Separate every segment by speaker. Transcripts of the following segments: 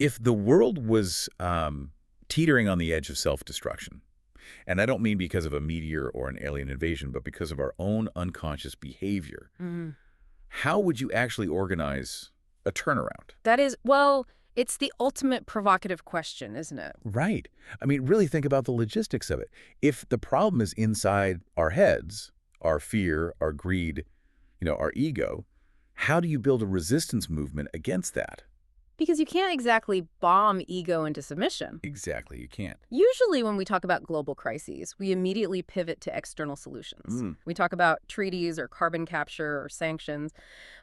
Speaker 1: If the world was teetering on the edge of self-destruction, and I don't mean because of a meteor or an alien invasion, but because of our own unconscious behavior, how would you actually organize a turnaround?
Speaker 2: That is, well, it's the ultimate provocative question, isn't it?
Speaker 1: Right. I mean, really think about the logistics of it. If the problem is inside our heads, our fear, our greed, our ego, how do you build a resistance movement against that?
Speaker 2: Because you can't exactly bomb ego into submission.
Speaker 1: Exactly, you can't.
Speaker 2: Usually when we talk about global crises, we immediately pivot to external solutions. We talk about treaties or carbon capture or sanctions,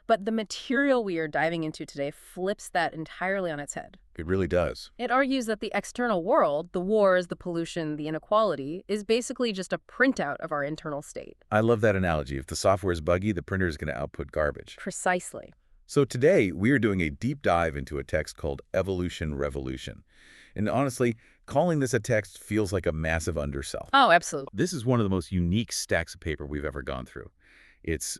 Speaker 2: but the material we are diving into today flips that entirely on its head.
Speaker 1: It really does.
Speaker 2: It argues that the external world, the wars, the pollution, the inequality, is basically just a printout of our internal state.
Speaker 1: I love that analogy. If the software is buggy, the printer is going to output garbage.
Speaker 2: Precisely.
Speaker 1: So today, we are doing a deep dive into a text called Evolution Revolution. And honestly, calling this a text feels like a massive undersell.
Speaker 2: Oh, absolutely.
Speaker 1: This is one of the most unique stacks of paper we've ever gone through. It's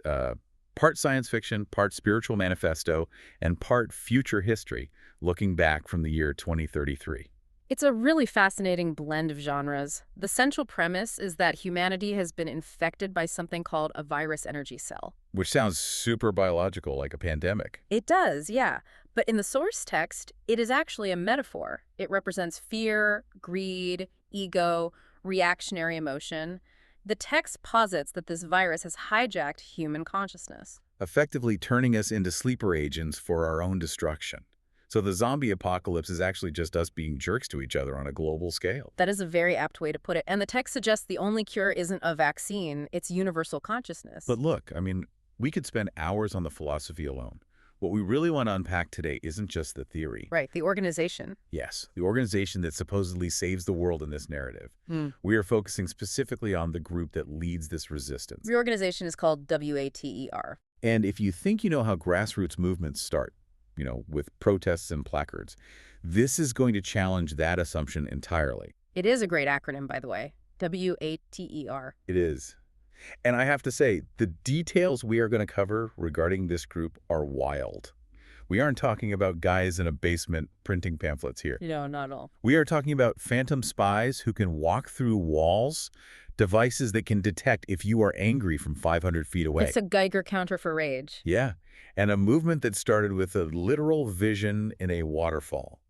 Speaker 1: part science fiction, part spiritual manifesto, and part future history, looking back from the year 2033.
Speaker 2: It's a really fascinating blend of genres. The central premise is that humanity has been infected by something called a virus energy cell.
Speaker 1: Which sounds super biological, like a pandemic.
Speaker 2: It does, yeah. But in the source text, it is actually a metaphor. It represents fear, greed, ego, reactionary emotion. The text posits that this virus has hijacked human consciousness,
Speaker 1: Effectively turning us into sleeper agents for our own destruction. So the zombie apocalypse is actually just us being jerks to each other on a global scale.
Speaker 2: That is a very apt way to put it. And the text suggests the only cure isn't a vaccine, it's universal consciousness.
Speaker 1: But look, I mean, we could spend hours on the philosophy alone. What we really want to unpack today isn't just the theory.
Speaker 2: Right, the organization.
Speaker 1: Yes, the organization that supposedly saves the world in this narrative. We are focusing specifically on the group that leads this resistance.
Speaker 2: The organization is called W.A.T.E.R.
Speaker 1: And if you think you know how grassroots movements start, with protests and placards, this is going to challenge that assumption entirely.
Speaker 2: It is a great acronym, by the way. W.A.T.E.R.
Speaker 1: It is. And I have to say, the details we are going to cover regarding this group are wild. We aren't talking about guys in a basement printing pamphlets here.
Speaker 2: No, not at all.
Speaker 1: We are talking about phantom spies who can walk through walls, devices that can detect if you are angry from 500 feet away.
Speaker 2: It's a Geiger counter for rage.
Speaker 1: Yeah, and a movement that started with a literal vision in a waterfall.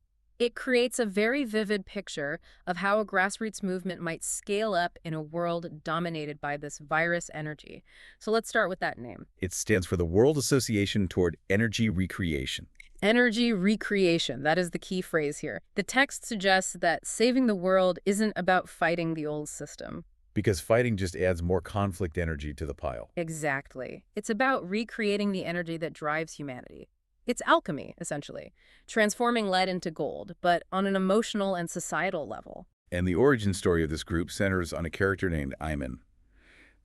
Speaker 2: It creates a very vivid picture of how a grassroots movement might scale up in a world dominated by this virus energy. So let's start with that name.
Speaker 1: It stands for the World Association Toward Energy Recreation.
Speaker 2: Energy recreation, that is the key phrase here. The text suggests that saving the world isn't about fighting the old system.
Speaker 1: Because fighting just adds more conflict energy to the pile.
Speaker 2: Exactly. It's about recreating the energy that drives humanity. It's alchemy, essentially, transforming lead into gold, but on an emotional and societal level.
Speaker 1: And the origin story of this group centers on a character named Ayman.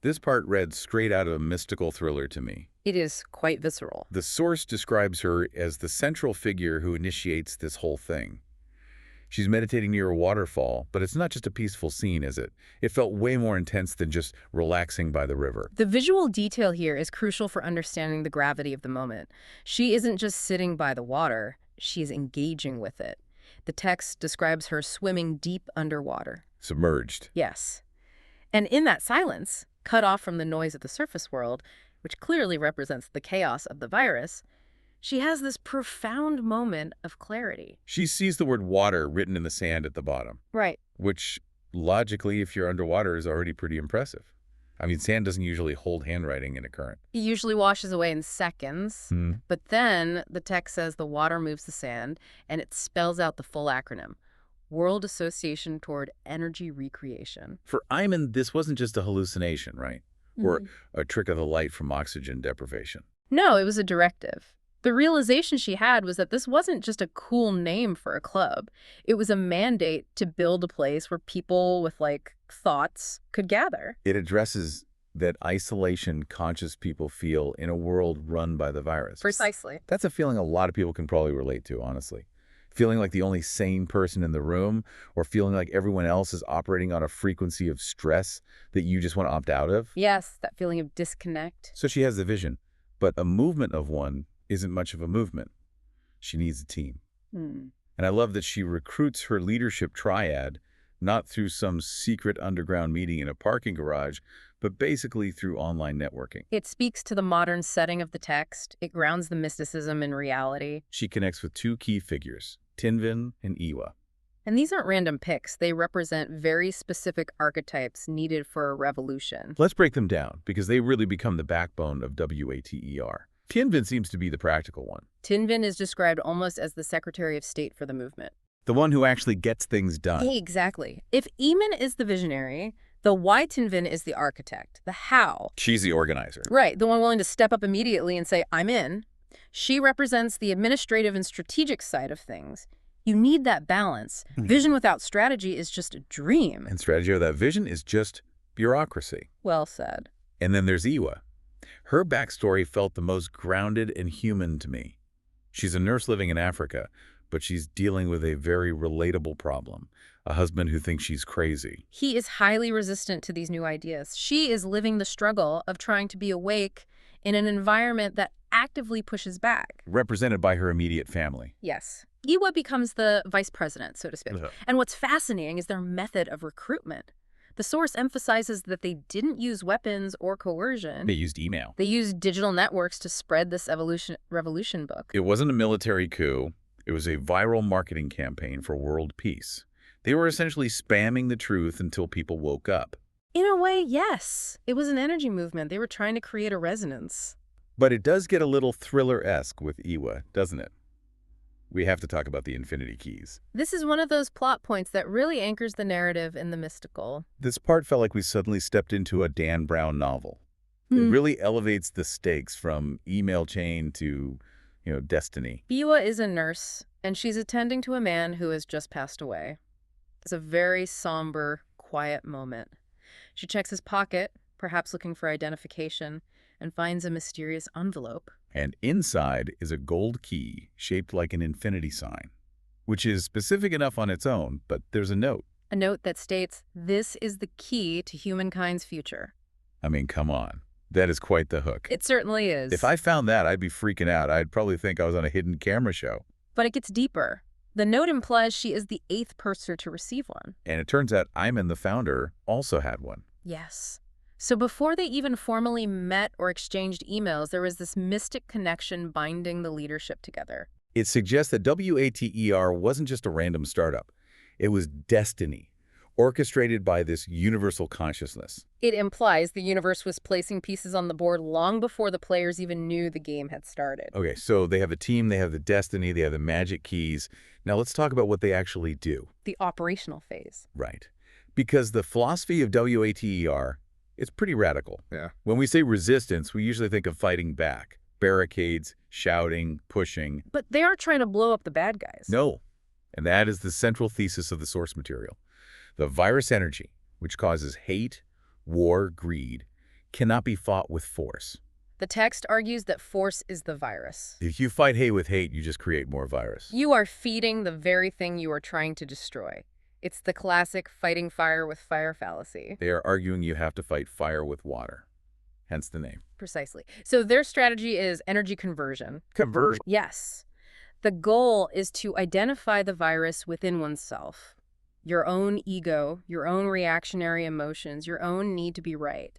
Speaker 1: This part read straight out of a mystical thriller to me.
Speaker 2: It is quite visceral.
Speaker 1: The source describes her as the central figure who initiates this whole thing. She's meditating near a waterfall, but it's not just a peaceful scene, is it? It felt way more intense than just relaxing by the river.
Speaker 2: The visual detail here is crucial for understanding the gravity of the moment. She isn't just sitting by the water, she's engaging with it. The text describes her swimming deep underwater.
Speaker 1: Submerged.
Speaker 2: Yes. And in that silence, cut off from the noise of the surface world, which clearly represents the chaos of the virus, she has this profound moment of clarity.
Speaker 1: She sees the word water written in the sand at the bottom.
Speaker 2: Right.
Speaker 1: Which, logically, if you're underwater, is already pretty impressive. I mean, sand doesn't usually hold handwriting in a current.
Speaker 2: It usually washes away in seconds. But then the text says the water moves the sand, and it spells out the full acronym. World Association Toward Energy Recreation.
Speaker 1: For Ayman, this wasn't just a hallucination, right? Or a trick of the light from oxygen deprivation.
Speaker 2: No, it was a directive. The realization she had was that this wasn't just a cool name for a club. It was a mandate to build a place where people with, thoughts could gather.
Speaker 1: It addresses that isolation conscious people feel in a world run by the virus.
Speaker 2: Precisely.
Speaker 1: That's a feeling a lot of people can probably relate to, honestly. Feeling like the only sane person in the room, or feeling like everyone else is operating on a frequency of stress that you just want to opt out of.
Speaker 2: Yes, that feeling of disconnect.
Speaker 1: So she has the vision, but a movement of one isn't much of a movement. She needs a team. And I love that she recruits her leadership triad not through some secret underground meeting in a parking garage, but basically through online networking.
Speaker 2: It speaks to the modern setting of the text. It grounds the mysticism in reality.
Speaker 1: She connects with two key figures, Tinvin and Iwa.
Speaker 2: And these aren't random picks. They represent very specific archetypes needed for a revolution.
Speaker 1: Let's break them down, because they really become the backbone of W.A.T.E.R. Tinvin seems to be the practical one.
Speaker 2: Tinvin is described almost as the Secretary of State for the movement.
Speaker 1: The one who actually gets things done.
Speaker 2: Exactly. If Eamon is the visionary, the why Tinvin is the architect, the how.
Speaker 1: She's the organizer.
Speaker 2: Right, the one willing to step up immediately and say, I'm in. She represents the administrative and strategic side of things. You need that balance. Vision without strategy is just a dream.
Speaker 1: And strategy without vision is just bureaucracy.
Speaker 2: Well said.
Speaker 1: And then there's Iwa. Her backstory felt the most grounded and human to me. She's a nurse living in Africa, but she's dealing with a very relatable problem, a husband who thinks she's crazy.
Speaker 2: He is highly resistant to these new ideas. She is living the struggle of trying to be awake in an environment that actively pushes back.
Speaker 1: Represented by her immediate family.
Speaker 2: Yes. Iwa becomes the vice president, so to speak. And what's fascinating is their method of recruitment. The source emphasizes that they didn't use weapons or coercion.
Speaker 1: They used email.
Speaker 2: They used digital networks to spread this revolution book.
Speaker 1: It wasn't a military coup. It was a viral marketing campaign for world peace. They were essentially spamming the truth until people woke up.
Speaker 2: In a way, yes. It was an energy movement. They were trying to create a resonance.
Speaker 1: But it does get a little thriller-esque with Iwa, doesn't it? We have to talk about the Infinity Keys.
Speaker 2: This is one of those plot points that really anchors the narrative in the mystical.
Speaker 1: This part felt like we suddenly stepped into a Dan Brown novel. It really elevates the stakes from email chain to, destiny.
Speaker 2: Iwa is a nurse, and she's attending to a man who has just passed away. It's a very somber, quiet moment. She checks his pocket, perhaps looking for identification, and finds a mysterious envelope.
Speaker 1: And inside is a gold key shaped like an infinity sign, which is specific enough on its own, but there's a note.
Speaker 2: A note that states, "This is the key to humankind's future."
Speaker 1: I mean, come on. That is quite the hook.
Speaker 2: It certainly is.
Speaker 1: If I found that, I'd be freaking out. I'd probably think I was on a hidden camera show.
Speaker 2: But it gets deeper. The note implies she is the 8th person to receive one.
Speaker 1: And it turns out Ayman, the founder, also had one.
Speaker 2: Yes. So before they even formally met or exchanged emails, there was this mystic connection binding the leadership together.
Speaker 1: It suggests that W.A.T.E.R. wasn't just a random startup. It was destiny, orchestrated by this universal consciousness.
Speaker 2: It implies the universe was placing pieces on the board long before the players even knew the game had started.
Speaker 1: Okay, so they have a team, they have the destiny, they have the magic keys. Now let's talk about what they actually do.
Speaker 2: The operational phase.
Speaker 1: Right. Because the philosophy of W.A.T.E.R., it's pretty radical.
Speaker 3: Yeah.
Speaker 1: When we say resistance, we usually think of fighting back. Barricades, shouting, pushing.
Speaker 2: But they aren't trying to blow up the bad guys.
Speaker 1: No. And that is the central thesis of the source material. The virus energy, which causes hate, war, greed, cannot be fought with force.
Speaker 2: The text argues that force is the virus.
Speaker 1: If you fight hate with hate, you just create more virus.
Speaker 2: You are feeding the very thing you are trying to destroy. It's the classic fighting fire with fire fallacy.
Speaker 1: They are arguing you have to fight fire with water. Hence the name.
Speaker 2: Precisely. So their strategy is energy conversion.
Speaker 1: Conversion.
Speaker 2: Yes. The goal is to identify the virus within oneself. Your own ego, your own reactionary emotions, your own need to be right,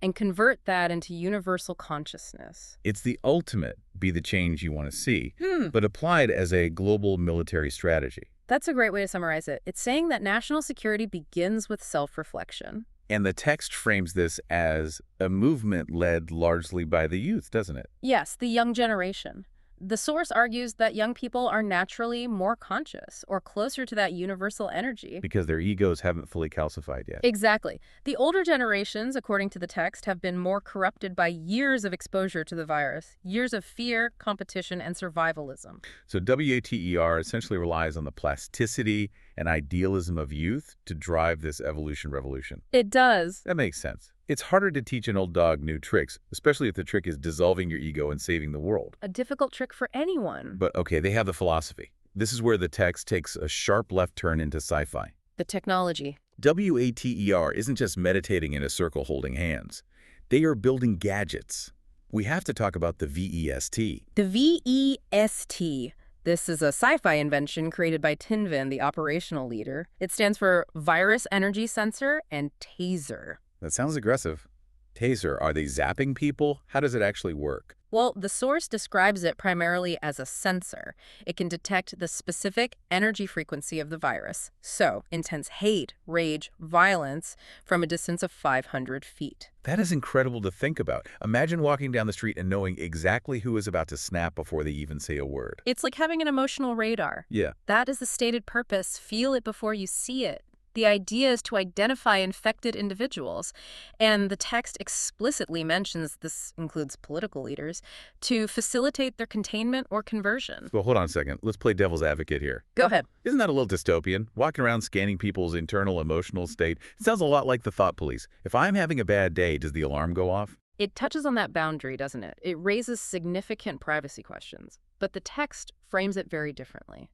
Speaker 2: and convert that into universal consciousness.
Speaker 1: It's the ultimate be the change you want to see, but applied as a global military strategy.
Speaker 2: That's a great way to summarize it. It's saying that national security begins with self-reflection.
Speaker 1: And the text frames this as a movement led largely by the youth, doesn't it?
Speaker 2: Yes, the young generation. The source argues that young people are naturally more conscious or closer to that universal energy.
Speaker 1: Because their egos haven't fully calcified yet.
Speaker 2: Exactly. The older generations, according to the text, have been more corrupted by years of exposure to the virus, years of fear, competition, and survivalism.
Speaker 1: So W.A.T.E.R. essentially relies on the plasticity and idealism of youth to drive this evolution revolution.
Speaker 2: It does.
Speaker 1: That makes sense. It's harder to teach an old dog new tricks, especially if the trick is dissolving your ego and saving the world.
Speaker 2: A difficult trick for anyone.
Speaker 1: But okay, they have the philosophy. This is where the text takes a sharp left turn into sci-fi.
Speaker 2: The technology.
Speaker 1: W.A.T.E.R. isn't just meditating in a circle holding hands. They are building gadgets. We have to talk about the V.E.S.T.
Speaker 2: The V.E.S.T. This is a sci-fi invention created by Tinvin, the operational leader. It stands for Virus Energy Sensor and TASER.
Speaker 1: That sounds aggressive. Taser, are they zapping people? How does it actually work?
Speaker 2: Well, the source describes it primarily as a sensor. It can detect the specific energy frequency of the virus, so intense hate, rage, violence, from a distance of 500 feet.
Speaker 1: That is incredible to think about. Imagine walking down the street and knowing exactly who is about to snap before they even say a word.
Speaker 2: It's like having an emotional radar.
Speaker 1: Yeah.
Speaker 2: That is the stated purpose. Feel it before you see it. The idea is to identify infected individuals, and the text explicitly mentions this includes political leaders, to facilitate their containment or conversion.
Speaker 1: Well, hold on a second. Let's play devil's advocate here.
Speaker 2: Go ahead.
Speaker 1: Isn't that a little dystopian? Walking around scanning people's internal emotional state. It sounds a lot like the thought police. If I'm having a bad day, does the alarm go off?
Speaker 2: It touches on that boundary, doesn't it? It raises significant privacy questions, but the text frames it very differently.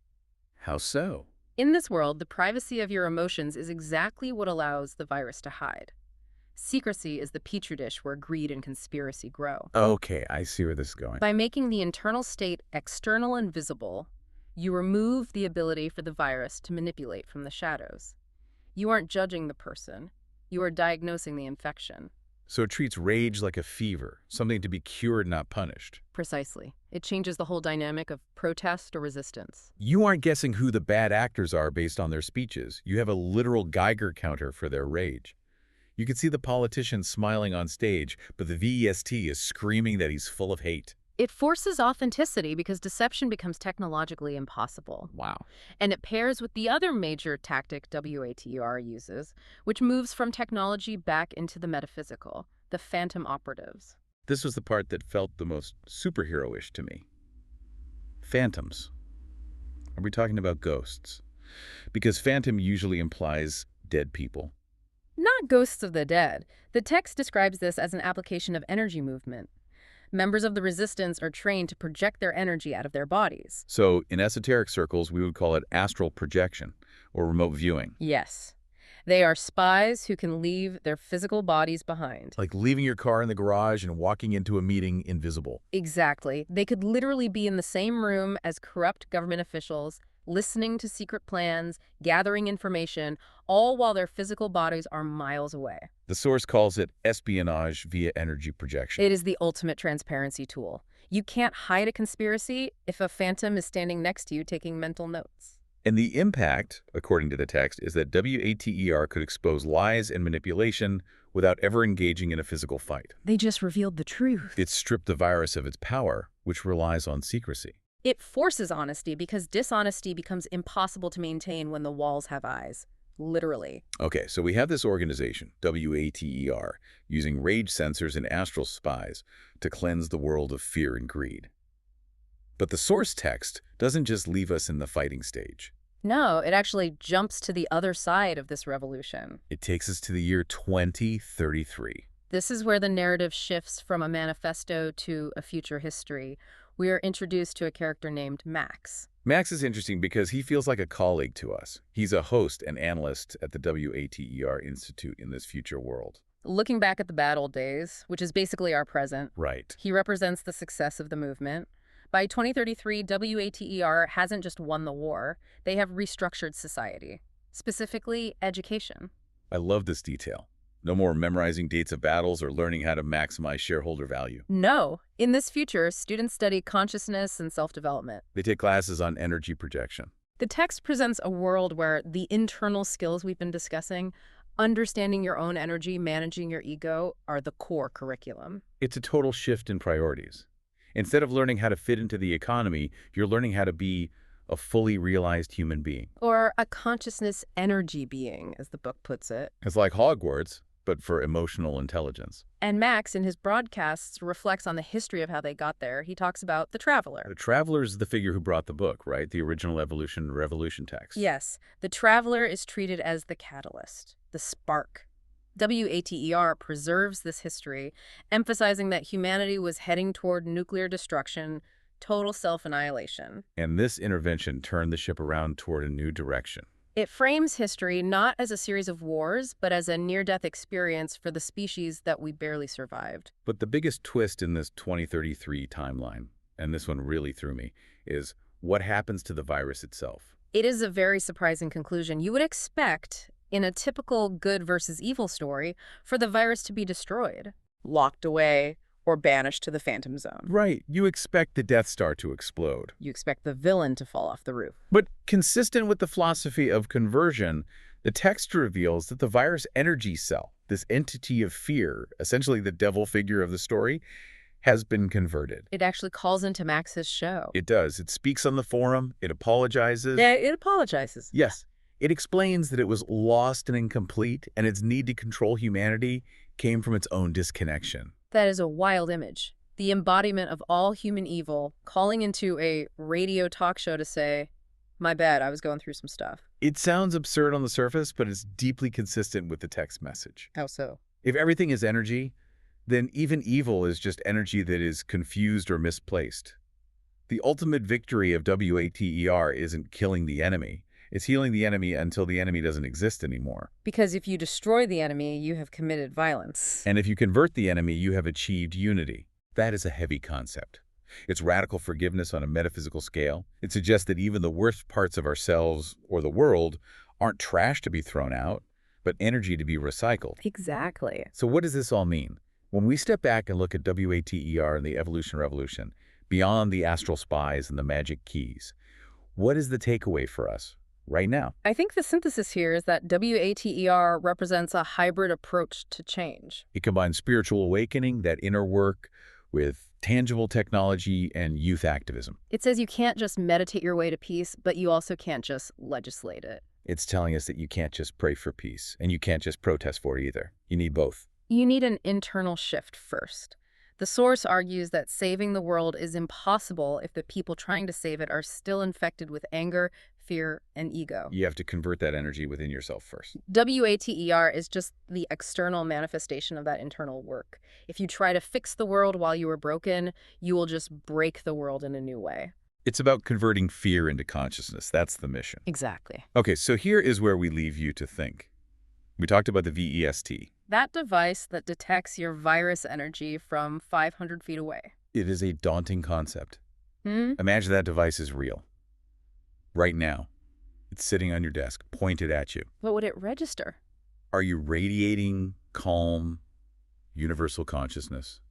Speaker 1: How so?
Speaker 2: In this world, the privacy of your emotions is exactly what allows the virus to hide. Secrecy is the petri dish where greed and conspiracy grow.
Speaker 1: Okay, I see where this is going.
Speaker 2: By making the internal state external and visible, you remove the ability for the virus to manipulate from the shadows. You aren't judging the person. You are diagnosing the infection.
Speaker 1: So it treats rage like a fever, something to be cured, not punished.
Speaker 2: Precisely. It changes the whole dynamic of protest or resistance.
Speaker 1: You aren't guessing who the bad actors are based on their speeches. You have a literal Geiger counter for their rage. You can see the politician smiling on stage, but the VEST is screaming that he's full of hate.
Speaker 2: It forces authenticity because deception becomes technologically impossible.
Speaker 1: Wow.
Speaker 2: And it pairs with the other major tactic W.A.T.E.R. uses, which moves from technology back into the metaphysical, the phantom operatives.
Speaker 1: This was the part that felt the most superhero-ish to me. Phantoms. Are we talking about ghosts? Because phantom usually implies dead people.
Speaker 2: Not ghosts of the dead. The text describes this as an application of energy movement. Members of the resistance are trained to project their energy out of their bodies.
Speaker 1: So in esoteric circles, we would call it astral projection or remote viewing.
Speaker 2: Yes. They are spies who can leave their physical bodies behind.
Speaker 1: Like leaving your car in the garage and walking into a meeting invisible.
Speaker 2: Exactly. They could literally be in the same room as corrupt government officials, listening to secret plans, gathering information, all while their physical bodies are miles away.
Speaker 1: The source calls it espionage via energy projection.
Speaker 2: It is the ultimate transparency tool. You can't hide a conspiracy if a phantom is standing next to you taking mental notes.
Speaker 1: And the impact, according to the text, is that W.A.T.E.R. could expose lies and manipulation without ever engaging in a physical fight.
Speaker 2: They just revealed the truth.
Speaker 1: It stripped the virus of its power, which relies on secrecy.
Speaker 2: It forces honesty because dishonesty becomes impossible to maintain when the walls have eyes. Literally.
Speaker 1: Okay, so we have this organization, W.A.T.E.R., using rage sensors and astral spies to cleanse the world of fear and greed. But the source text doesn't just leave us in the fighting stage.
Speaker 2: No, it actually jumps to the other side of this revolution.
Speaker 1: It takes us to the year 2033.
Speaker 2: This is where the narrative shifts from a manifesto to a future history. We are introduced to a character named Max.
Speaker 1: Max is interesting because he feels like a colleague to us. He's a host and analyst at the W.A.T.E.R. Institute in this future world.
Speaker 2: Looking back at the bad old days, which is basically our present,
Speaker 1: Right.
Speaker 2: he represents the success of the movement. By 2033, W.A.T.E.R. hasn't just won the war, they have restructured society, specifically education.
Speaker 1: I love this detail. No more memorizing dates of battles or learning how to maximize shareholder value.
Speaker 2: No, in this future, students study consciousness and self-development.
Speaker 1: They take classes on energy projection.
Speaker 2: The text presents a world where the internal skills we've been discussing, understanding your own energy, managing your ego, are the core curriculum.
Speaker 1: It's a total shift in priorities. Instead of learning how to fit into the economy, you're learning how to be a fully realized human being.
Speaker 2: Or a consciousness energy being, as the book puts it.
Speaker 1: It's like Hogwarts, but for emotional intelligence.
Speaker 2: And Max, in his broadcasts, reflects on the history of how they got there. He talks about the Traveler.
Speaker 1: The Traveler is the figure who brought the book, right? The original evolution-revolution text.
Speaker 2: Yes, the Traveler is treated as the catalyst, the spark. W.A.T.E.R. preserves this history, emphasizing that humanity was heading toward nuclear destruction, total self-annihilation.
Speaker 1: And this intervention turned the ship around toward a new direction.
Speaker 2: It frames history not as a series of wars, but as a near-death experience for the species that we barely survived.
Speaker 1: But the biggest twist in this 2033 timeline, and this one really threw me, is what happens to the virus itself?
Speaker 2: It is a very surprising conclusion. You would expect, in a typical good versus evil story, for the virus to be destroyed, locked away, or banished to the phantom zone.
Speaker 1: Right, you expect the Death Star to explode.
Speaker 2: You expect the villain to fall off the roof.
Speaker 1: But consistent with the philosophy of conversion, the text reveals that the virus energy cell, this entity of fear, essentially the devil figure of the story, has been converted.
Speaker 2: It actually calls into Max's show.
Speaker 1: It does. It speaks on the forum. It apologizes.
Speaker 2: Yeah, it apologizes.
Speaker 1: Yes. It explains that it was lost and incomplete, and its need to control humanity came from its own disconnection.
Speaker 2: That is a wild image. The embodiment of all human evil calling into a radio talk show to say, my bad, I was going through some stuff.
Speaker 1: It sounds absurd on the surface, but it's deeply consistent with the text message.
Speaker 2: How so?
Speaker 1: If everything is energy, then even evil is just energy that is confused or misplaced. The ultimate victory of W.A.T.E.R. isn't killing the enemy. It's healing the enemy until the enemy doesn't exist anymore.
Speaker 2: Because if you destroy the enemy, you have committed violence.
Speaker 1: And if you convert the enemy, you have achieved unity. That is a heavy concept. It's radical forgiveness on a metaphysical scale. It suggests that even the worst parts of ourselves or the world aren't trash to be thrown out, but energy to be recycled.
Speaker 2: Exactly.
Speaker 1: So what does this all mean? When we step back and look at W.A.T.E.R. and the evolution revolution, beyond the astral spies and the magic keys, what is the takeaway for us right now?
Speaker 2: I think the synthesis here is that W.A.T.E.R. represents a hybrid approach to change.
Speaker 1: It combines spiritual awakening, that inner work, with tangible technology and youth activism.
Speaker 2: It says you can't just meditate your way to peace, but you also can't just legislate it.
Speaker 1: It's telling us that you can't just pray for peace, and you can't just protest for it either. You need both.
Speaker 2: You need an internal shift first. The source argues that saving the world is impossible if the people trying to save it are still infected with anger, fear, and ego.
Speaker 1: You have to convert that energy within yourself first.
Speaker 2: W.A.T.E.R. is just the external manifestation of that internal work. If you try to fix the world while you are broken, you will just break the world in a new way.
Speaker 1: It's about converting fear into consciousness. That's the mission.
Speaker 2: Exactly.
Speaker 1: Okay, so here is where we leave you to think. We talked about the V.E.S.T.
Speaker 2: That device that detects your virus energy from 500 feet away.
Speaker 1: It is a daunting concept. Imagine that device is real. Right now, it's sitting on your desk, pointed at you.
Speaker 2: What would it register?
Speaker 1: Are you radiating calm, universal consciousness?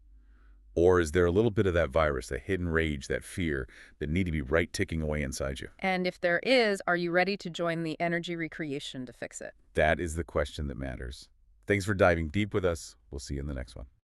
Speaker 1: Or is there a little bit of that virus, that hidden rage, that fear that need to be right ticking away inside you?
Speaker 2: And if there is, are you ready to join the energy recreation to fix it?
Speaker 1: That is the question that matters. Thanks for diving deep with us. We'll see you in the next one.